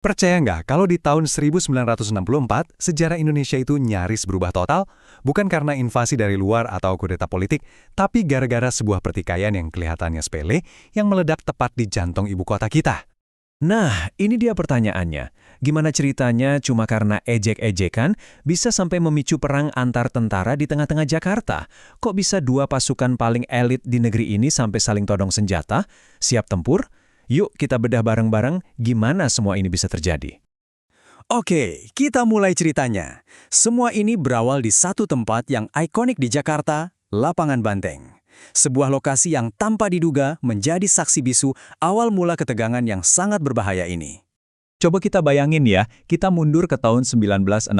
Percaya nggak kalau di tahun 1964, sejarah Indonesia itu nyaris berubah total, bukan karena invasi dari luar atau kudeta politik, tapi gara-gara sebuah pertikaian yang kelihatannya sepele yang meledak tepat di jantung ibu kota kita. Nah, ini dia pertanyaannya. Gimana ceritanya cuma karena ejek-ejekan bisa sampai memicu perang antar tentara di tengah-tengah Jakarta? Kok bisa dua pasukan paling elit di negeri ini sampai saling todong senjata, siap tempur? Yuk kita bedah bareng-bareng gimana semua ini bisa terjadi. Oke, kita mulai ceritanya. Semua ini berawal di satu tempat yang ikonik di Jakarta, Lapangan Banteng. Sebuah lokasi yang tanpa diduga menjadi saksi bisu awal mula ketegangan yang sangat berbahaya ini. Coba kita bayangin ya, kita mundur ke tahun 1964.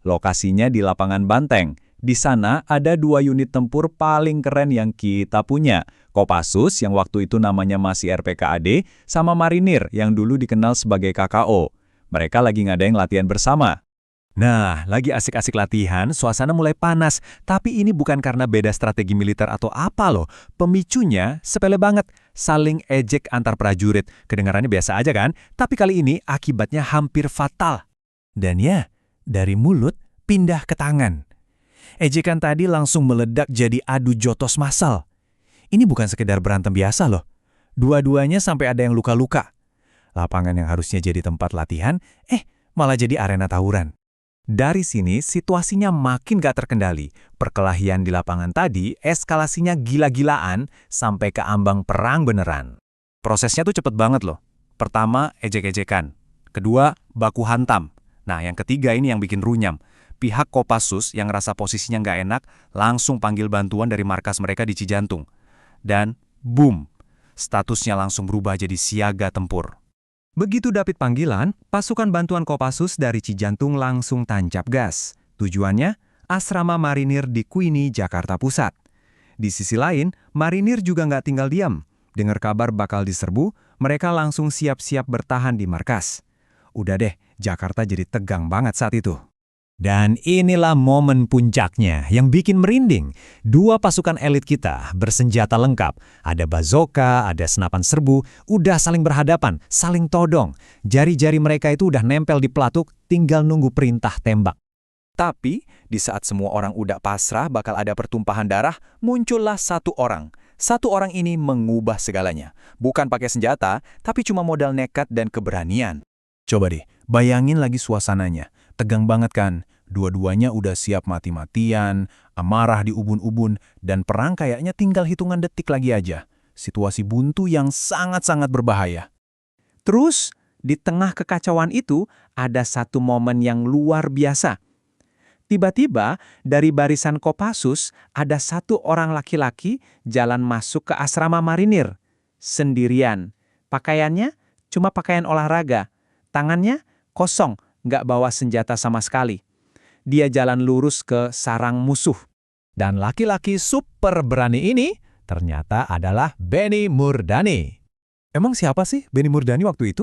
Lokasinya di Lapangan Banteng. Di sana ada dua unit tempur paling keren yang kita punya. Kopassus yang waktu itu namanya masih RPKAD, sama Marinir yang dulu dikenal sebagai KKO. Mereka lagi ngadain latihan bersama. Nah, lagi asik-asik latihan, suasana mulai panas. Tapi ini bukan karena beda strategi militer atau apa loh. Pemicunya sepele banget, saling ejek antar prajurit. Kedengarannya biasa aja kan? Tapi kali ini akibatnya hampir fatal. Dan ya, dari mulut pindah ke tangan. Ejekan tadi langsung meledak jadi adu jotos massal. Ini bukan sekedar berantem biasa loh. Dua-duanya sampai ada yang luka-luka. Lapangan yang harusnya jadi tempat latihan, malah jadi arena tawuran. Dari sini situasinya makin gak terkendali. Perkelahian di lapangan tadi eskalasinya gila-gilaan sampai ke ambang perang beneran. Prosesnya tuh cepet banget loh. Pertama, ejek-ejekan. Kedua, baku hantam. Nah, yang ketiga ini yang bikin runyam. Pihak Kopassus yang rasa posisinya nggak enak langsung panggil bantuan dari markas mereka di Cijantung. Dan boom, statusnya langsung berubah jadi siaga tempur. Begitu dapet panggilan, pasukan bantuan Kopassus dari Cijantung langsung tancap gas. Tujuannya, asrama marinir di Kuini, Jakarta Pusat. Di sisi lain, marinir juga nggak tinggal diam. Dengar kabar bakal diserbu, mereka langsung siap-siap bertahan di markas. Udah deh, Jakarta jadi tegang banget saat itu. Dan inilah momen puncaknya yang bikin merinding. Dua pasukan elit kita bersenjata lengkap. Ada bazooka, ada senapan serbu, udah saling berhadapan, saling todong. Jari-jari mereka itu udah nempel di pelatuk, tinggal nunggu perintah tembak. Tapi, di saat semua orang udah pasrah bakal ada pertumpahan darah, muncullah satu orang. Satu orang ini mengubah segalanya. Bukan pakai senjata, tapi cuma modal nekat dan keberanian. Coba deh, bayangin lagi suasananya. Tegang banget kan? Dua-duanya udah siap mati-matian, amarah di ubun-ubun, dan perang kayaknya tinggal hitungan detik lagi aja. Situasi buntu yang sangat-sangat berbahaya. Terus, di tengah kekacauan itu, ada satu momen yang luar biasa. Tiba-tiba, dari barisan Kopassus, ada satu orang laki-laki jalan masuk ke asrama marinir. Sendirian. Pakaiannya cuma pakaian olahraga. Tangannya kosong, nggak bawa senjata sama sekali. Dia jalan lurus ke sarang musuh. Dan laki-laki super berani ini ternyata adalah Benny Murdani. Emang siapa sih Benny Murdani waktu itu?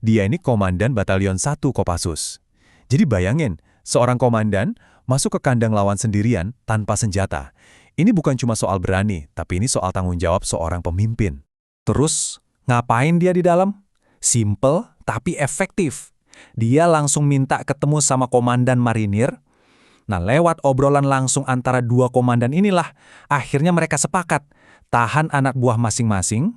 Dia ini komandan Batalion 1 Kopassus. Jadi bayangin, seorang komandan masuk ke kandang lawan sendirian tanpa senjata. Ini bukan cuma soal berani, tapi ini soal tanggung jawab seorang pemimpin. Terus, ngapain dia di dalam? Simple tapi efektif. Dia langsung minta ketemu sama komandan marinir. Nah, lewat obrolan langsung antara dua komandan inilah, akhirnya mereka sepakat tahan anak buah masing-masing.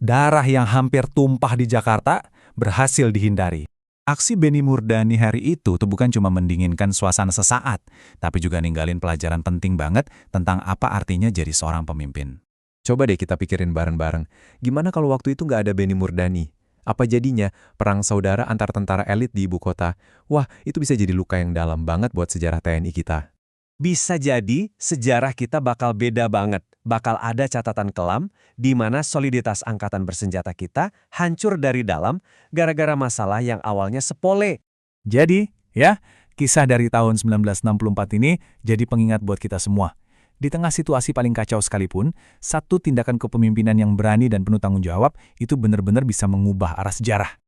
Darah yang hampir tumpah di Jakarta berhasil dihindari. Aksi Benny Murdani hari itu tuh bukan cuma mendinginkan suasana sesaat, tapi juga ninggalin pelajaran penting banget tentang apa artinya jadi seorang pemimpin. Coba deh kita pikirin bareng-bareng, gimana kalau waktu itu nggak ada Benny Murdani? Apa jadinya perang saudara antar tentara elit di ibu kota? Wah, itu bisa jadi luka yang dalam banget buat sejarah TNI kita. Bisa jadi sejarah kita bakal beda banget. Bakal ada catatan kelam di mana soliditas angkatan bersenjata kita hancur dari dalam gara-gara masalah yang awalnya sepele. Jadi, ya, kisah dari tahun 1964 ini jadi pengingat buat kita semua. Di tengah situasi paling kacau sekalipun, satu tindakan kepemimpinan yang berani dan penuh tanggung jawab itu benar-benar bisa mengubah arah sejarah.